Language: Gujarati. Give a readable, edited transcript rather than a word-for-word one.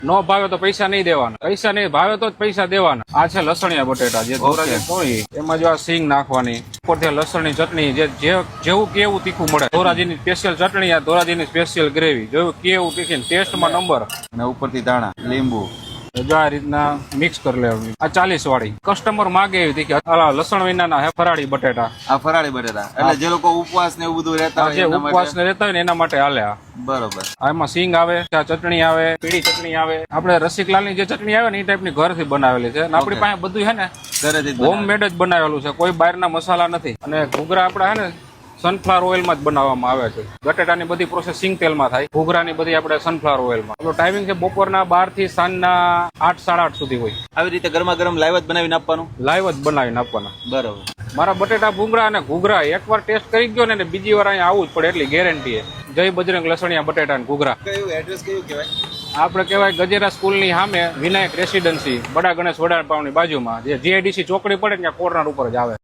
નો ભાવે તો પૈસા નહીં દેવાના, પૈસા નહીં ભાવે તો જ પૈસા દેવાના. આ છે લસણિયા બટેટા, જે ધોરાજી હોય એમાં જો આ સિંગ નાખવાની, ઉપરથી લસણની ચટણી, જેવું કેવું તીખું મળે. ધોરાજીની સ્પેશિયલ ચટણી, આ ધોરાજીની સ્પેશિયલ ગ્રેવી, જેવું કેવું તીખી, ટેસ્ટમાં નંબર. અને ઉપરથી ધાણા, લીંબુ. જો આ રીતના મિક્સ કરી લેવાની. આ 40 વાળી કસ્ટમર માગે એવી તીખી. લસણ વિનાના હે ફરાળી બટેટા. આ ફરાળી બટેટા એટલે જે લોકો ઉપવાસ ને એવું બધું રહેતા હોય, જે ઉપવાસ ને રહેતા હોય ને એના માટે હાલે. બરોબર. આમાં સિંગ આવે, ચટણી આવે, પીળી ચટણી આવે. આપણે રસિકલાલની જે ચટણી આવે ને એ ટાઈપની ઘરથી બનાવેલી છે. આપણી પાસે બધું છે ને હોમમેડ જ બનાવેલું છે, કોઈ બહારના મસાલા નથી. અને ઘૂઘરા આપડા છે ને સનફ્લાવર ઓઇલમાં જ બનાવવામાં આવે છે. બટેટાની બધી પ્રોસેસ સિંગ તેલમાં થાય, ઘૂઘરાની બધી આપણે સનફ્લાવર ઓઇલમાં. આપણો ટાઈમિંગ છે બપોરના 12 થી સાંજના 8 સાડા 8 સુધી હોય. આવી રીતે ગરમા ગરમ લાઈવ જ બનાવીને આપવાનું. લાઈવ જ બનાવીને આપવાના. બરોબર. મારા બટેટા ભૂંગળા અને ઘૂઘરા એકવાર ટેસ્ટ કરી ગયો ને બીજી વાર અહીંયા આવવું જ પડે એટલી ગેરંટી છે. જય બજરંગ લસણિયા બટેટા અને ઘૂઘરા. કયું એડ્રેસ કયું કહેવાય? આપણે કહેવાય ગજેરા સ્કૂલની સામે વિનાયક રેસિડેન્સી, બડા ગણેશ વડાપાવની બાજુમાં, જે જીઆઈડીસી ચોકડી પડે ત્યાં કોર્નર ઉપર જ આવે.